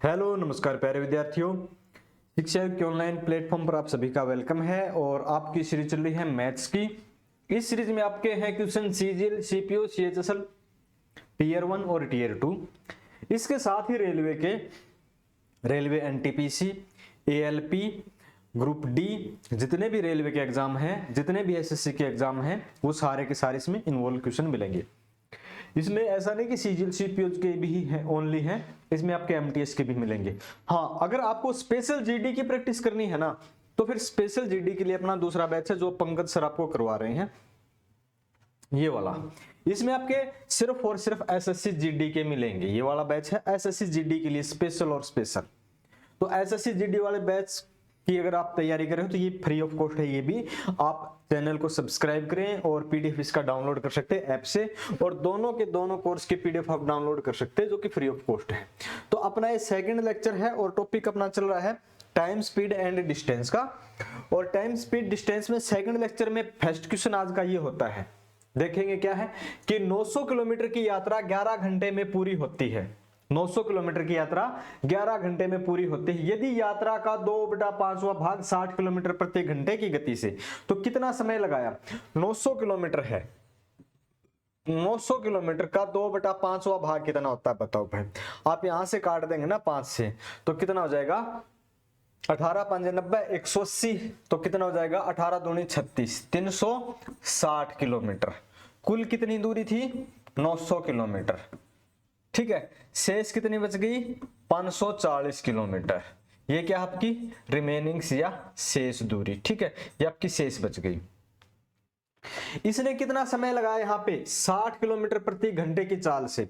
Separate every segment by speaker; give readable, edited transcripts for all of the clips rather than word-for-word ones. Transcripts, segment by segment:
Speaker 1: Hello नमस्कार प्यारे विद्यार्थियों, शिक्षा के ऑनलाइन प्लेटफॉर्म पर आप सभी का वेलकम है। और आपकी सीरीज चल रही है मैथ्स की। इस सीरीज में आपके हैं question CGL, CPO, CHSL tier 1 और टीयर 2। इसके साथ ही railway NTPC, ALP, group D, जितने भी रेलवे के एग्जाम हैं, जितने भी एसएससी के एग्जाम हैं, वो सारे के सारे इसमें इन्वॉल्व क्वेश्चन मिलेंगे। इसमें ऐसा नहीं कि सीजीएल सीपीओ के भी हैं, ओनली हैं, इसमें आपके एमटीएस के भी मिलेंगे। हाँ, अगर आपको स्पेशल जीडी की प्रैक्टिस करनी है ना, तो फिर स्पेशल जीडी के लिए अपना दूसरा बैच है जो पंकज सर आपको करवा रहे हैं, ये वाला। इसमें आपके सिर्फ और सिर्फ एसएससी जीडी के मिलेंगे। ये वाला बैच है एसएससी जीडी के लिए, स्पेशल और स्पेशल। तो एसएससी जीडी वाले बैच की अगर आप तैयारी कर रहे हो तो ये फ्री ऑफ कॉस्ट है। ये भी आप चैनल को सब्सक्राइब करें और पीडीएफ इसका डाउनलोड कर सकते हैं ऐप से, और दोनों के दोनों कोर्स के पीडीएफ आप डाउनलोड कर सकते हैं जो कि फ्री ऑफ कॉस्ट है। तो अपना ये सेकंड लेक्चर है और टॉपिक अपना चल रहा है टाइम, स्पीड एंड डिस्टेंस का। और टाइम, स्पीड, डिस्टेंस में सेकंड लेक्चर में फर्स्ट क्वेश्चन आज का ये होता है। देखेंगे क्या है कि 900 किलोमीटर की यात्रा 11 घंटे में पूरी होती है। 900 किलोमीटर की यात्रा 11 घंटे में पूरी होती है। यदि यात्रा का 2/5वां भाग 60 किलोमीटर प्रति घंटे की गति से, तो कितना समय लगाया? 900 किलोमीटर है, 900 किलोमीटर का 2/5वां भाग कितना होता है बताओ भाई। आप यहां से काट देंगे ना 5 से, तो कितना हो जाएगा? 18 5 90 180, तो कितना हो जाएगा? 18 दूनी 36, 360 किलोमीटर। कुल कितनी दूरी थी? 900 किलोमीटर। ठीक है, शेष कितनी बच गई? 540 किलोमीटर। ये क्या आपकी रिमेनिंग्स या शेष दूरी। ठीक है, ये आपकी शेष बच गई। इसने कितना समय लगाया यहाँ पे? 60 किलोमीटर प्रति घंटे की चाल से।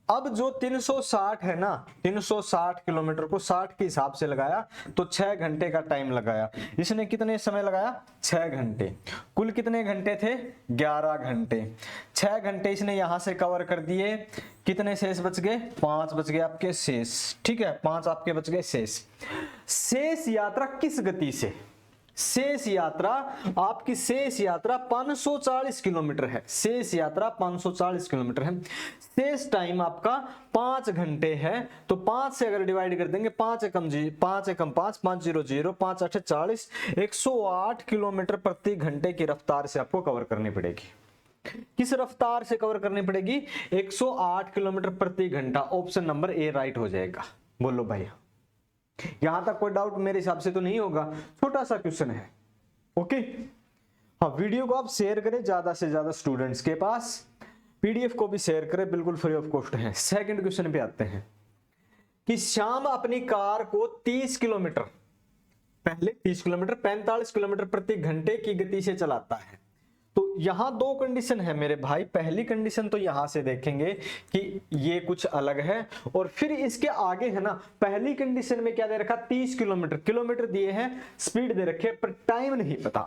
Speaker 1: अब जो 360 है ना, 360 किलोमीटर को 60 के हिसाब से लगाया तो 6 घंटे का टाइम लगाया। इसने कितने समय लगाया? 6 घंटे। कुल कितने घंटे थे? 11 घंटे। 6 घंटे इसने यहां से कवर कर दिए। कितने शेष बच गए? 5 बच गए आपके शेष। ठीक है, 5 आपके बच गए शेष। शेष यात्रा किस गति से? शेष यात्रा, आपकी शेष यात्रा 540 किलोमीटर है। शेष यात्रा 540 किलोमीटर है। शेष टाइम आपका 5 घंटे है। तो 5 से अगर डिवाइड कर देंगे, 5 एकम 5, 5 0 0, 5 8 40, 108 किलोमीटर प्रति घंटे की रफ्तार से आपको कवर करनी पड़ेगी। किस रफ्तार से कवर करनी पड़ेगी? 108 किलोमीटर प्रति घंटा। ऑप्शन नंबर ए राइट हो जाएगा। बोलो भाई, यहां तक कोई डाउट मेरे हिसाब से तो नहीं होगा। छोटा सा क्वेश्चन है, ओके। हाँ, वीडियो को आप शेयर करें ज्यादा से ज्यादा स्टूडेंट्स के पास, पीडीएफ को भी शेयर करें, बिल्कुल फ्री ऑफ कॉस्ट है। सेकंड क्वेश्चन पे आते हैं कि श्याम अपनी कार को 30 किलोमीटर, पहले 30 किलोमीटर 45 किलोमीटर प्रति घंटे की गति से चलाता है। तो यहां दो कंडीशन है मेरे भाई। पहली कंडीशन तो यहां से देखेंगे कि ये कुछ अलग है, और फिर इसके आगे है ना, पहली कंडीशन में क्या दे रखा? 30 किलोमीटर, किलोमीटर दिए हैं, स्पीड दे रखे, पर टाइम नहीं पता।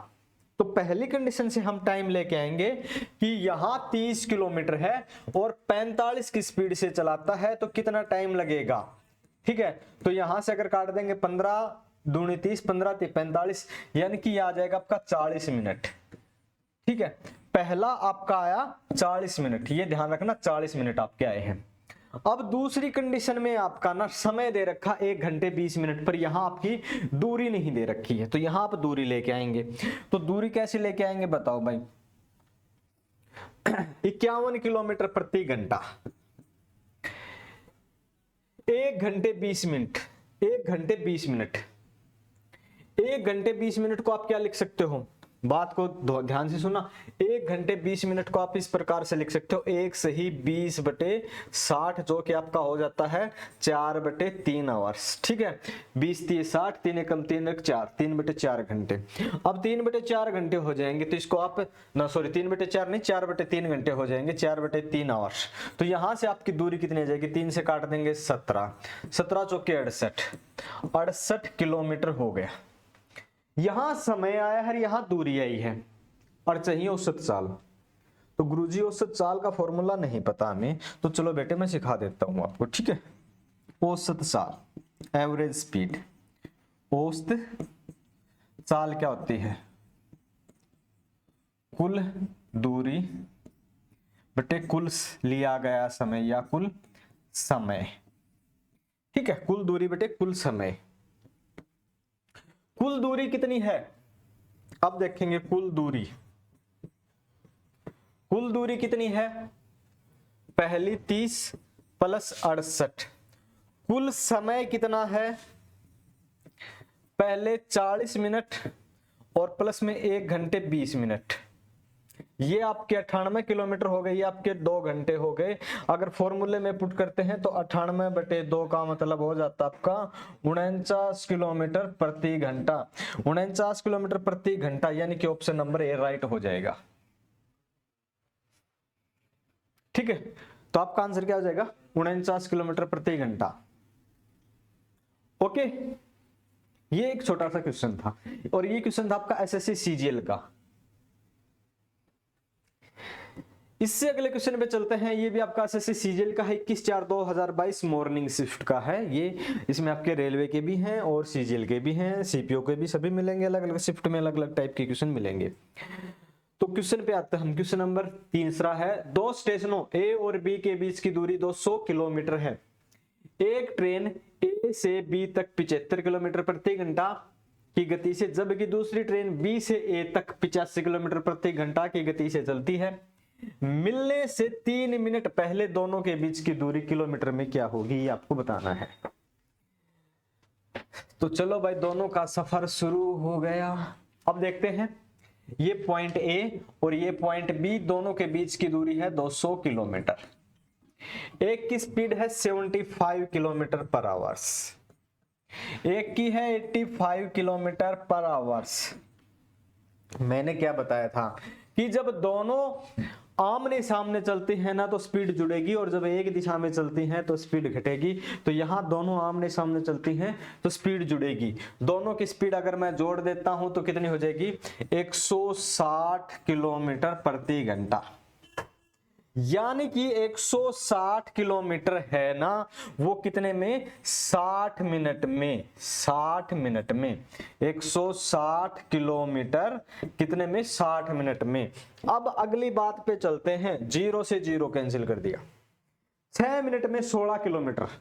Speaker 1: तो पहली कंडीशन से हम टाइम लेके आएंगे कि यहां 30 किलोमीटर है और 45 की स्पीड से चलाता है, तो कितना टाइम लगेगा? ठीक है, तो यहां से अगर काट देंगे 15 दूनी 30, 15 3 45, यानी कि आ जाएगा आपका 40 मिनट। ठीक है, पहला आपका आया 40 मिनट, ये ध्यान रखना 40 मिनट आपके आए हैं। अब दूसरी कंडीशन में आपका ना समय दे रखा 1 घंटे 20 मिनट, पर यहां आपकी दूरी नहीं दे रखी है, तो यहां आप दूरी लेके आएंगे। तो दूरी कैसे लेके आएंगे बताओ भाई? 51 किलोमीटर प्रति घंटा, 1 घंटे 20 मिनट, 1 घंटे 20 मिनट। 1 घंटे 20 मिनट को आप क्या लिख सकते हो? बात को ध्यान से सुना। 1 घंटे 20 मिनट को आप इस प्रकार से लिख सकते हो, 1 सही 20/60, जो कि आपका हो जाता है 4/3 आवर्स। ठीक है, 20 3 60, 3 एकम 3 1 4, 3/4 घंटे। अब 3/4 घंटे हो जाएंगे, तो इसको आप ना, सॉरी 3/4 नहीं, 4/3 घंटे हो जाएंगे, 4/3 आवर्स। तो यहां से आपकी दूरी कितनी आ जाएगी? 3 से काट देंगे 17, 17 चौके 68, 68 किलोमीटर हो गया। यहां समय आया है, यहां दूरी आई है, और चाहिए औसत चाल। तो गुरुजी औसत चाल का फॉर्मूला नहीं पता हमें, तो चलो बेटे मैं सिखा देता हूं आपको। ठीक है, औसत चाल, एवरेज स्पीड। औसत चाल क्या होती है? कुल दूरी बटे कुल लिया गया समय, या कुल समय। ठीक है, कुल दूरी बटे कुल समय। कुल दूरी कितनी है, अब देखेंगे कुल दूरी। कुल दूरी कितनी है, पहली 30 प्लस 68। कुल समय कितना है, पहले 40 मिनट और प्लस में 1 घंटे 20 मिनट। ये आपके 98 किलोमीटर हो गए, ये आपके 2 घंटे हो गए। अगर फॉर्मूले में पुट करते हैं तो 98/2 का मतलब हो जाता आपका 49 किलोमीटर प्रति घंटा। 49 किलोमीटर प्रति घंटा, यानी कि ऑप्शन नंबर ए राइट हो जाएगा। ठीक है, तो आपका आंसर क्या हो जाएगा, 49 किलोमीटर प्रति घंटा। ओके, ये एक छोटा सा क्वेश्चन था, और ये क्वेश्चन था आपका एसएससी सीजीएल का। इससे अगले क्वेश्चन पे चलते हैं, ये भी आपका एसएससी सीजीएल का है, 21/4/2022 मॉर्निंग शिफ्ट का है ये। इसमें आपके रेलवे के भी हैं और सीजीएल के भी हैं, सीपीओ के भी, सभी मिलेंगे। अलग अलग शिफ्ट में अलग अलग टाइप के क्वेश्चन मिलेंगे। तो क्वेश्चन पे आते हैं हम। क्वेश्चन नंबर 3 है, दो स्टेशनों ए और बी के बीच की दूरी 200 किलोमीटर है। एक ट्रेन ए से बी तक 75 किलोमीटर प्रति घंटा की गति से, जबकि दूसरी ट्रेन बी से ए तक 85 किलोमीटर प्रति घंटा की गति से चलती है। मिलने से 3 मिनट पहले दोनों के बीच की दूरी किलोमीटर में क्या होगी, ये आपको बताना है। तो चलो भाई, दोनों का सफर शुरू हो गया। अब देखते हैं, ये पॉइंट ए और ये पॉइंट बी, दोनों के बीच की दूरी है 200 किलोमीटर। एक की स्पीड है 75 किलोमीटर पर आवर्स, एक की है 85 किलोमीटर पर आवर्स। मैंने क्या बताया था कि जब दोनों आमने सामने चलती हैं ना तो स्पीड जुड़ेगी, और जब एक दिशा में चलती हैं तो स्पीड घटेगी। तो यहां दोनों आमने सामने चलती हैं तो स्पीड जुड़ेगी। दोनों की स्पीड अगर मैं जोड़ देता हूं तो कितनी हो जाएगी, 160 किलोमीटर प्रति घंटा। यानी कि 160 किलोमीटर है ना, वो कितने में, 60 मिनट में। 60 मिनट में 160 किलोमीटर कितने में, 60 मिनट में। अब अगली बात पे चलते हैं, 0 से 0 कैंसिल कर दिया, 6 मिनट में 16 किलोमीटर।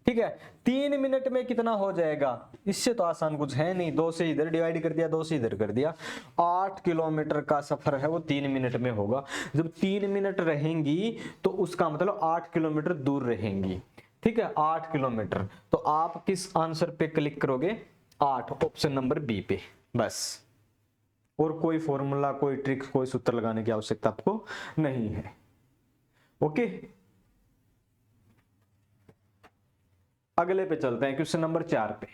Speaker 1: ठीक है, 3 मिनट में कितना हो जाएगा, इससे तो आसान कुछ है नहीं। 2 से इधर डिवाइड कर दिया, 2 से इधर कर दिया। 8 किलोमीटर का सफर है वो 3 मिनट में होगा। जब 3 मिनट रहेंगी तो उसका मतलब 8 किलोमीटर दूर रहेंगी। ठीक है, 8 किलोमीटर। तो आप किस आंसर पे क्लिक करोगे, 8, ऑप्शन नंबर बी पे, बस। और कोई फॉर्मूला, कोई ट्रिक, कोई सूत्र लगाने की आवश्यकता आपको नहीं है। ओके, अगले पे चलते हैं, क्वेश्चन नंबर 4 पे।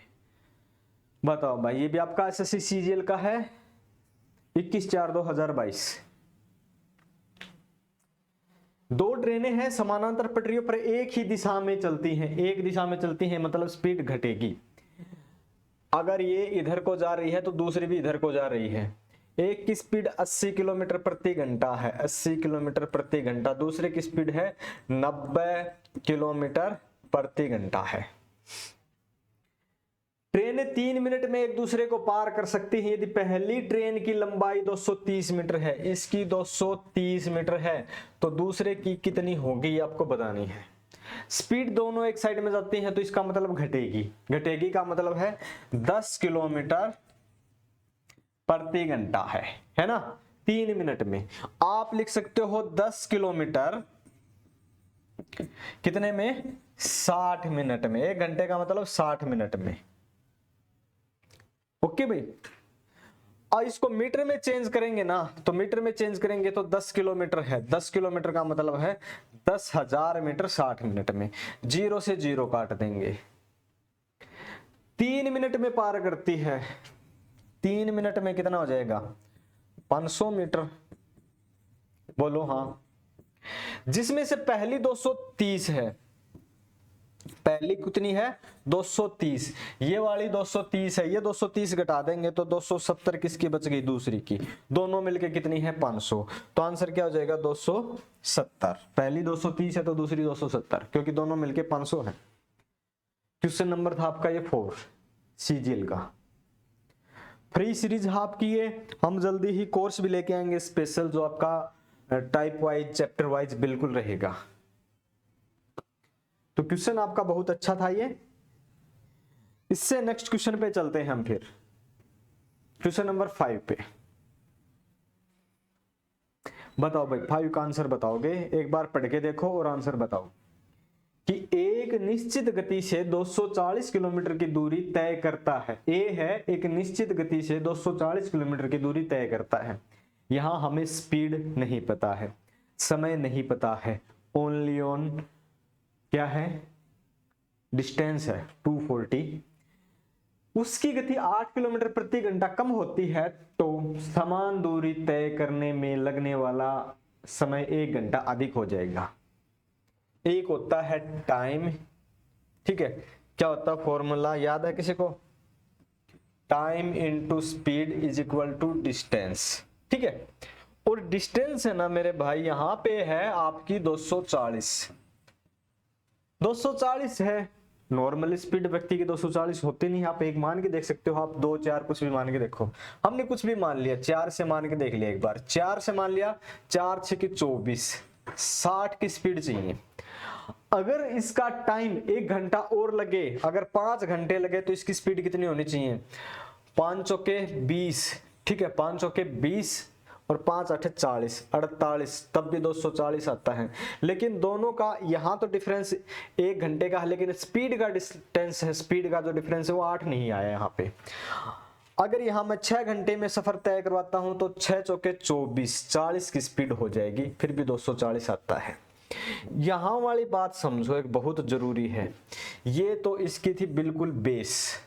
Speaker 1: बताओ भाई, ये भी आपका एसएससी सीजीएल का है, 21/4/2022। दो ट्रेनें हैं समानांतर पटरियों पर, एक ही दिशा में चलती हैं। एक दिशा में चलती हैं मतलब स्पीड घटेगी। अगर ये इधर को जा रही है तो दूसरी भी इधर को जा रही है। एक की स्पीड 80 किलोमीटर प्रति घंटा है, 80 किलोमीटर प्रति घंटा। दूसरे की स्पीड है 90 किलोमीटर प्रति घंटा है। ट्रेनें 3 मिनट में एक दूसरे को पार कर सकती हैं यदि पहली ट्रेन की लंबाई 230 मीटर है, इसकी 230 मीटर है, तो दूसरे की कितनी होगी आपको बतानी है। स्पीड दोनों एक साइड में जाती हैं तो इसका मतलब घटेगी। घटेगी का मतलब है 10 किलोमीटर प्रति घंटा है ना, 3 मिनट में। आप लिख सकते हो 10 किलोमीटर कितने में, 60 मिनट में। 1 घंटे का मतलब 60 मिनट में। ओके भाई, और इसको मीटर में चेंज करेंगे ना, तो मीटर में चेंज करेंगे तो 10 किलोमीटर है। 10 किलोमीटर का मतलब है 10,000 मीटर 60 मिनट में। 0 से 0 काट देंगे। 3 मिनट में पार करती है, 3 मिनट में कितना हो जाएगा, 500 मीटर। बोलो हाँ। जिसमें से पहली 230 है, पहली कितनी है, 230। ये वाली 230 है, ये 230 घटा देंगे तो 270 किसकी बच गई, दूसरी की। दोनों मिलके कितनी है, 500। तो आंसर क्या हो जाएगा, 270। पहली 230 है तो दूसरी 270, क्योंकि दोनों मिलके 500 है। क्वेश्चन नंबर था आपका ये 4 सीजीएल का। फ्री सीरीज आपकी ये, हम जल्दी ही कोर्स भी लेके आएंगे स्पेशल, जो आपका टाइप वाइज, चैप्टर वाइज बिल्कुल रहेगा। तो क्वेश्चन आपका बहुत अच्छा था ये। इससे नेक्स्ट क्वेश्चन पे चलते हैं हम, फिर क्वेश्चन नंबर 5 पे। बताओ भाई, 5 का आंसर बताओगे, एक बार पढ़ के देखो और आंसर बताओ कि एक निश्चित गति से 240 किलोमीटर की दूरी तय करता है। ए है, एक निश्चित गति से 240 किलोमीटर की दूरी तय करता है। यहां हमें स्पीड नहीं पता है, समय नहीं पता है, ओनली ऑन क्या है, डिस्टेंस है 240। उसकी गति 8 किलोमीटर प्रति घंटा कम होती है तो समान दूरी तय करने में लगने वाला समय 1 घंटा अधिक हो जाएगा। एक होता है टाइम, ठीक है, क्या होता है फॉर्मूला याद है किसी को, time into speed is equal to distance, ठीक है। और डिस्टेंस है ना मेरे भाई, यहां पे है आपकी 240 है। नॉर्मल स्पीड व्यक्ति की 240 होती नहीं, आप एक मान के देख सकते हो, आप 2 4 कुछ भी मान के देखो। हमने कुछ भी मान लिया, 4 से मान के देख लिया, एक बार 4 से मान लिया, 4 6 की 24, 60 की स्पीड चाहिए। अगर इसका टाइम 1 घंटा और लगे, अगर 5 घंटे लगे तो इसकी स्पीड कितनी होनी चाहिए, 5 चौके 20, ठीक है, 5 चौके 20 और 5 8 40, 48, तब भी 240 आता है। लेकिन दोनों का यहाँ तो डिफरेंस 1 घंटे का है, लेकिन स्पीड का डिस्टेंस है, स्पीड का जो डिफरेंस है वो 8 नहीं आया यहाँ पे। अगर यहाँ मैं 6 घंटे में सफर तय करवाता हूं तो 6 चौके 24, 40 की स्पीड हो जाएगी, फिर भी 240 आता है। यहां वाली बात समझो, एक बहुत जरूरी है। ये तो इसकी थी बिल्कुल बेस,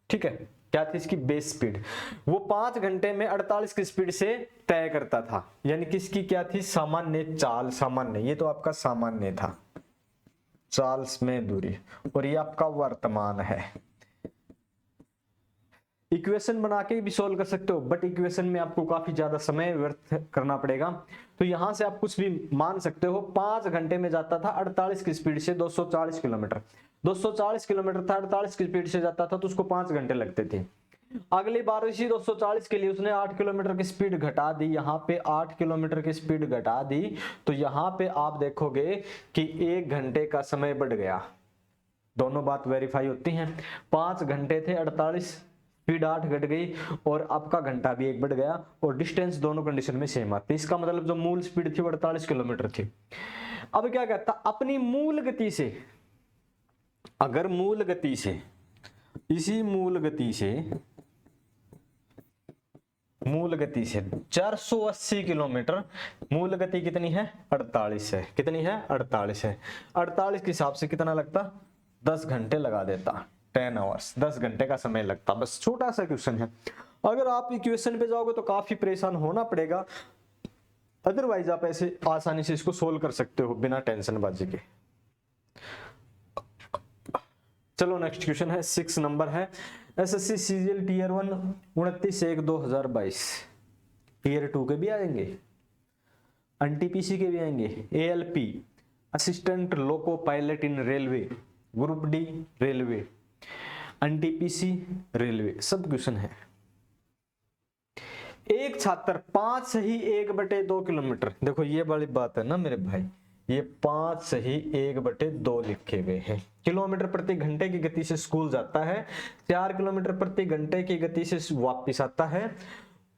Speaker 1: ठीक है, क्या थी इसकी बेस स्पीड। वो 5 घंटे में 48 की स्पीड से तय करता था, यानी कि इसकी क्या थी, सामान्य चाल, सामान्य, ये तो आपका सामान्य था, चाल में दूरी, और ये आपका वर्तमान है। इक्वेशन बना के भी सॉल्व कर सकते हो, बट इक्वेशन में आपको काफी ज्यादा समय व्यर्थ करना पड़ेगा। तो यहां से आप कुछ भी मान सकते हो। 5 घंटे में जाता था 48 की स्पीड से 240 किलोमीटर, 240 किलोमीटर था, 48 की स्पीड से जाता था तो उसको 5 घंटे लगते थे। अगली बार इसी 240 के लिए उसने 8 किलोमीटर की स्पीड घटा दी, यहाँ पे 8 किलोमीटर की स्पीड घटा दी, तो यहाँ पे आप देखोगे कि 1 घंटे का समय बढ़ गया। दोनों बात वेरीफाई होती हैं। 5 घंटे थे, 48, स्पीड 8 घट गई, और आपका घंटा भी 1 बढ़ गया, और डिस्टेंस दोनों कंडीशन में सेम आती है। इसका मतलब जो मूल स्पीड थी वो 48 किलोमीटर थी। अब क्या कहता, अपनी मूल गति से, अगर मूल गति से, इसी मूल गति से 480 किलोमीटर, मूल गति कितनी है, 48 है, कितनी है, 48 है। 48 के हिसाब से कितना लगता, 10 घंटे लगा देता, 10 आवर्स, 10 घंटे का समय लगता। बस छोटा सा क्वेश्चन है। अगर आप इक्वेशन पे जाओगे तो काफी परेशान होना पड़ेगा, अदरवाइज आप ऐसे आसानी से इसको सोल्व कर सकते हो बिना टेंशन बाजी के। चलो नेक्स्ट क्वेश्चन है, 6 नंबर है, एसएससी सीजीएल टीयर 1 29/1/2022। टीयर 2 के भी आएंगे, एनटीपीसी के भी आएंगे, ALP assistant loco pilot in railway, group D railway, NTPC railway, सब क्वेश्चन है। एक छात्र 5 सही 1/2 किलोमीटर, देखो ये वाली बात है ना मेरे भाई, ये 5 सही 1/2 लिखे हुए हैं, किलोमीटर प्रति घंटे की गति से स्कूल जाता है, 4 किलोमीटर प्रति घंटे की गति से वापस आता है।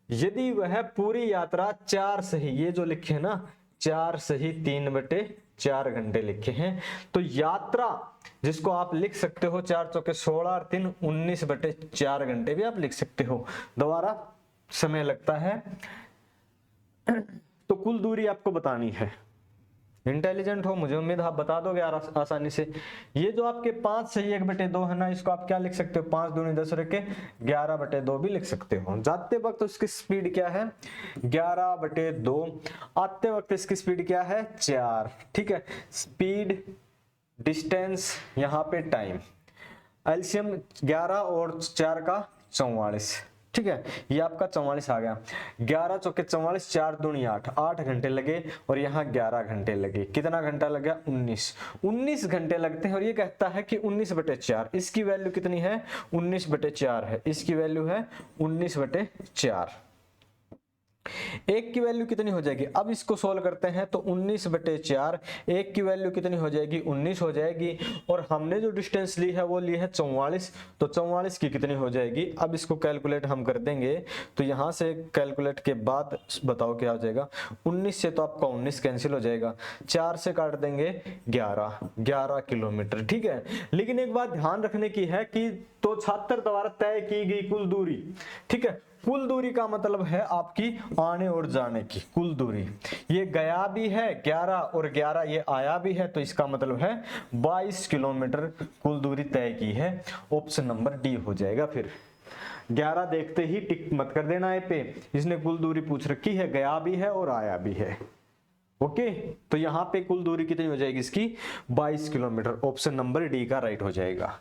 Speaker 1: यदि वह पूरी यात्रा 4 सही, ये जो लिखे हैं ना 4 सही 3/4 घंटे लिखे हैं, तो यात्रा जिसको आप लिख सकते हो 4 चौके 16 और 3 19/4 घंटे भी आप लिख सकते हो। दोबारा समय लगता है, तो कुल दूरी आपको बतानी है। इंटेलिजेंट हो, मुझे उम्मीद आप बता दोगे आसानी से। ये जो आपके 5 सही 1/2 है ना, इसको आप क्या लिख सकते हो, 5 दूनी 10 रखे 11/2 भी लिख सकते हो। जाते वक्त इसकी स्पीड क्या है, 11/2, आते वक्त इसकी स्पीड क्या है, 4, ठीक है। स्पीड, डिस्टेंस, यहाँ पे टाइम, एलसीएम 11 और 4 का 44, ठीक है, ये आपका 44 आ गया। 11 चौके 44, 4 दूनी 8, 8 घंटे लगे, और यहाँ 11 घंटे लगे। कितना घंटा लग गया, 19 घंटे लगते हैं। और ये कहता है कि 19/4, इसकी वैल्यू कितनी है, 19/4 है, इसकी वैल्यू है 19/4। एक की वैल्यू कितनी हो जाएगी, अब इसको सोल्व करते हैं तो 19/4, एक की वैल्यू कितनी हो जाएगी 19 हो जाएगी, और हमने जो डिस्टेंस ली है वो ली है 44, तो 44 की कितनी हो जाएगी। अब इसको कैलकुलेट हम कर देंगे, तो यहां से कैलकुलेट के बाद बताओ क्या हो जाएगा। 19 से तो आपका 19 कैंसिल हो जाएगा, 4 से काट देंगे 11 किलोमीटर। ठीक है, लेकिन एक बात ध्यान रखने की है कि तो छात्र द्वारा तय की गई कुल दूरी, ठीक है, कुल दूरी का मतलब है आपकी आने और जाने की कुल दूरी। ये गया भी है 11 और 11 ये आया भी है, तो इसका मतलब है 22 किलोमीटर कुल दूरी तय की है। ऑप्शन नंबर डी हो जाएगा। फिर 11 देखते ही टिक मत कर देना है पे, इसने कुल दूरी पूछ रखी है, गया भी है और आया भी है। ओके, तो यहां पे कुल दूरी कितनी हो जाएगी इसकी 22 किलोमीटर। ऑप्शन नंबर डी का राइट हो जाएगा।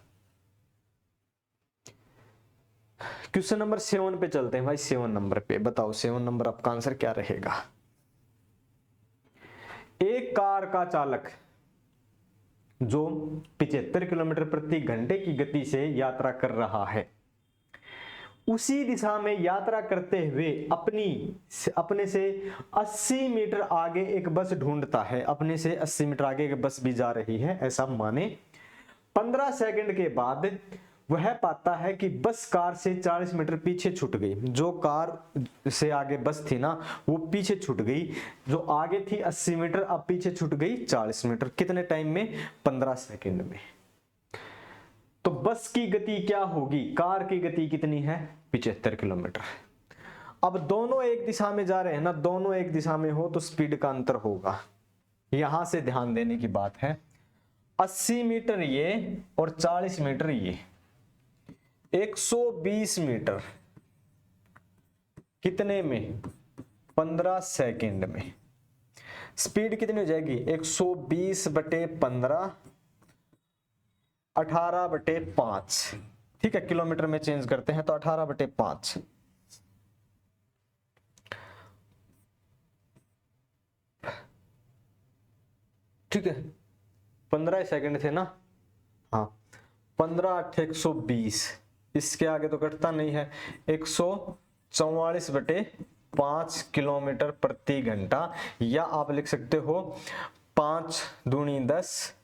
Speaker 1: क्वेश्चन नंबर 7 पे चलते हैं भाई। 7 नंबर पे बताओ, 7 नंबर आपका आंसर क्या रहेगा। एक कार का चालक जो 75 किलोमीटर प्रति घंटे की गति से यात्रा कर रहा है, उसी दिशा में यात्रा करते हुए अपने से 80 मीटर आगे एक बस ढूंढता है। अपने से 80 मीटर आगे एक बस भी जा रही है ऐसा माने। 15 सेकंड के बाद वह पाता है कि बस कार से 40 मीटर पीछे छूट गई। जो कार से आगे बस थी ना वो पीछे छूट गई, जो आगे थी 80 मीटर अब पीछे छूट गई 40 मीटर। कितने टाइम में, 15 सेकंड में। तो बस की गति क्या होगी, कार की गति कितनी है 75 किलोमीटर। अब दोनों एक दिशा में जा रहे हैं ना, दोनों एक दिशा में हो तो स्पीड का अंतर होगा। यहां से ध्यान देने की बात है, 80 मीटर ये और 40 मीटर ये, 120 मीटर कितने में, 15 सेकंड में। स्पीड कितनी हो जाएगी 120/15, 18/5। ठीक है, किलोमीटर में चेंज करते हैं तो 18/5। ठीक है, 15 सेकंड थे ना, हाँ 15 8 120, इसके आगे तो कटता नहीं है। 144/5 किलोमीटर प्रति घंटा, या आप लिख सकते हो 5 दूनी 10।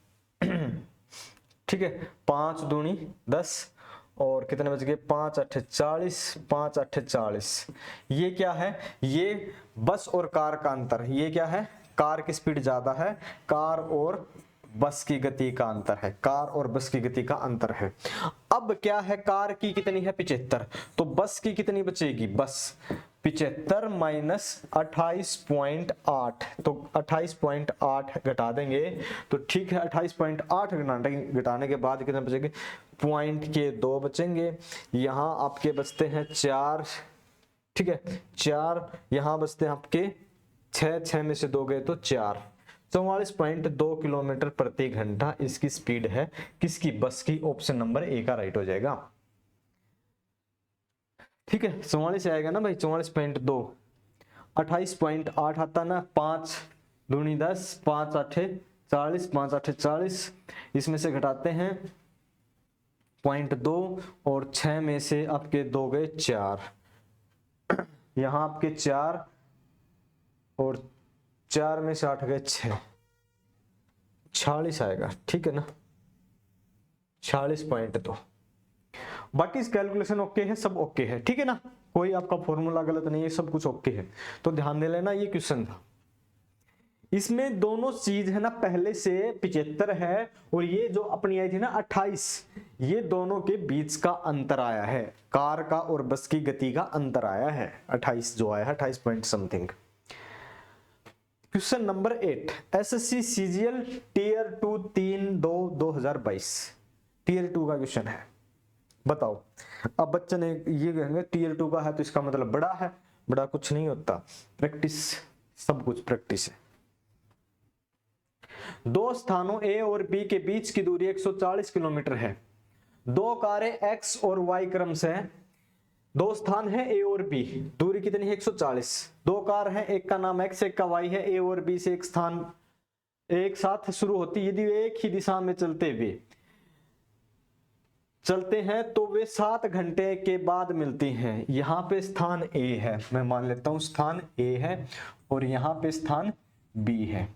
Speaker 1: ठीक है, 5 दूनी 10 और कितने बच गए, 5 8 40, 5 8 40। ये क्या है, ये बस और कार का अंतर। ये क्या है, कार की स्पीड ज्यादा है, कार और बस की गति का अंतर है, कार और बस की गति का अंतर है। अब क्या है, कार की कितनी है 75, तो बस की कितनी बचेगी, बस 75 माइनस 28.8, तो 28.8 घटा देंगे तो ठीक है। 28.8 घटाने के बाद कितने बचेंगे, पॉइंट के 2 बचेंगे। यहां आपके बचते हैं 4, ठीक है 4, यहां बचते हैं आपके 6 में से 2 गए तो 4। 44.2 किलोमीटर प्रति घंटा इसकी स्पीड है, किसकी, बस की। ऑप्शन नंबर ए का राइट हो जाएगा। ठीक है, 44 आएगा ना भाई, 44.2, 28.8 आता ना, 5 दूनी 10, 5 8 40, 5 8 40, इसमें से घटाते हैं 0.2 और 6 में से आपके 2 गए 4, यहां आपके 4 और 4 में से 8 गए 6, 46 आएगा। ठीक है ना, 46.2। बाकी इस कैलकुलेशन ओके है, सब ओके है, ठीक है ना, कोई आपका फॉर्मूला गलत नहीं है, सब कुछ ओके है। तो ध्यान दे लेना, ये क्वेश्चन था, इसमें दोनों चीज है ना, पहले से 75 है और ये जो अपनी आई थी ना 28, ये दोनों के बीच का अंतर आया है, कार का और बस की गति का अंतर आया है, 28 जो आया है 28 point something. Question number 8, SSC CGL tier 2 3/2/2022, tier 2 का क्वेश्चन है। बताओ, अब बच्चे ने ये कहेंगे टीयर 2 का है तो इसका मतलब बड़ा है, बड़ा कुछ नहीं होता, प्रैक्टिस, सब कुछ प्रैक्टिस है। दो स्थानों ए और बी के बीच की दूरी 140 किलोमीटर है। दो कारें एक्स और वाई क्रम से, दो स्थान है ए और बी, दूरी कितनी है 140। दो कार है, एक का नाम एक्स एक का वाई है, ए और बी से एक स्थान एक साथ शुरू होती, यदि एक ही दिशा में चलते हुए चलते हैं तो वे 7 घंटे के बाद मिलती हैं। यहाँ पे स्थान A है, मैं मान लेता हूं स्थान A है, और यहाँ पे स्थान B है,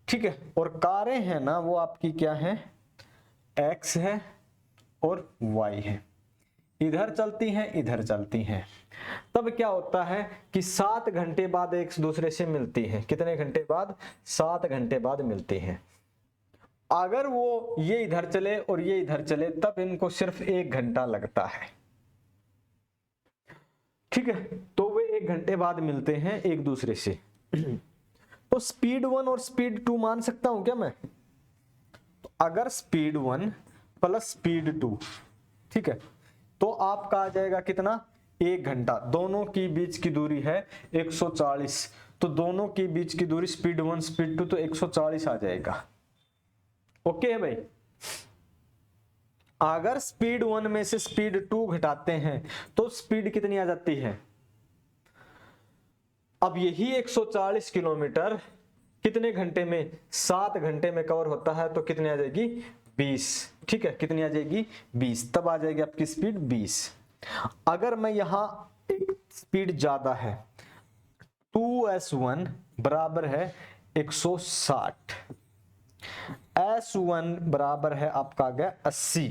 Speaker 1: ठीक है। और कारें हैं ना वो आपकी क्या है, X है और Y है, इधर चलती हैं इधर चलती हैं। तब क्या होता है कि 7 घंटे बाद एक दूसरे से मिलती हैं। कितने घंटे बाद? 7 घंटे बाद मिलती हैं। अगर वो ये इधर चले और ये इधर चले तब इनको सिर्फ 1 घंटा लगता है, ठीक है। तो वे 1 घंटे बाद मिलते हैं एक दूसरे से। तो स्पीड 1 और स्पीड 2 मान सकता हूं क्या मैं? तो अगर स्पीड 1 प्लस स्पीड 2, ठीक है, तो आपका आ जाएगा कितना? 1 घंटा। दोनों की बीच की दूरी है 140, तो दोनों की बीच की दूरी स्पीड 1 स्पीड 2 तो 140 आ जाएगा। ओके है भाई। अगर स्पीड 1 में से स्पीड 2 घटाते हैं तो स्पीड कितनी आ जाती है? अब यही 140 किलोमीटर कितने घंटे में? 7 घंटे में कवर होता है, तो कितनी आ जाएगी? 20, ठीक है। कितनी आ जाएगी? 20। तब आ जाएगी आपकी स्पीड 20। अगर मैं यहां एक स्पीड ज्यादा है, 2s1 बराबर है 160, S1 बराबर है आपका आ गया 80।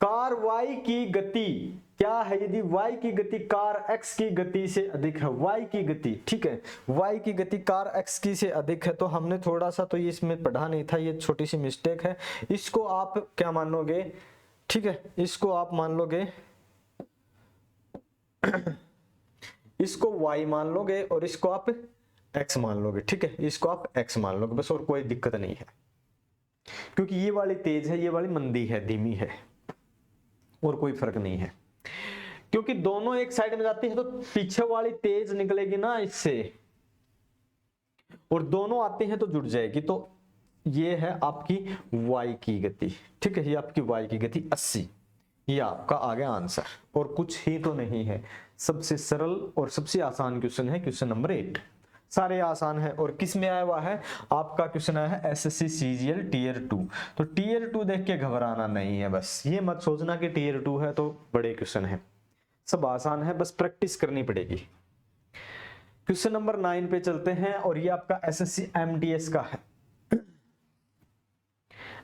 Speaker 1: कार Y की गति क्या है? यदि Y की गति कार X की गति से अधिक है, Y की गति, ठीक है, Y की गति कार X की से अधिक है, तो हमने थोड़ा सा तो ये इसमें पढ़ा नहीं था, ये छोटी सी मिस्टेक है। इसको आप क्या मान लोगे? ठीक है, इसको आप मान लोगे इसको Y मान लोगे और इसको आप X मान लोगे, ठीक है, इसको आप X मान लोगे बस, और कोई दिक्कत नहीं है। क्योंकि ये वाली तेज है, ये वाली मंदी है, धीमी है, और कोई फर्क नहीं है। क्योंकि दोनों एक साइड में जाती है तो पीछे वाली तेज निकलेगी ना इससे, और दोनों आते हैं तो जुड़ जाएगी। तो ये है आपकी Y की गति, ठीक है, ये आपकी Y की गति 80। ये आपका आ गया आंसर, और कुछ ही तो नहीं है। सबसे सरल और सबसे आसान क्वेश्चन है क्वेश्चन नंबर 8। सारे आसान है। और किस में आया हुआ है? आपका क्वेश्चन आया है एसएससी सीजीएल टीयर 2। तो टीयर 2 देख के घबराना नहीं है, बस ये मत सोचना कि टीयर 2 है तो बड़े क्वेश्चन है। सब आसान है, बस प्रैक्टिस करनी पड़ेगी। क्वेश्चन नंबर 9 पे चलते हैं, और ये आपका एसएससी एमटीएस का है।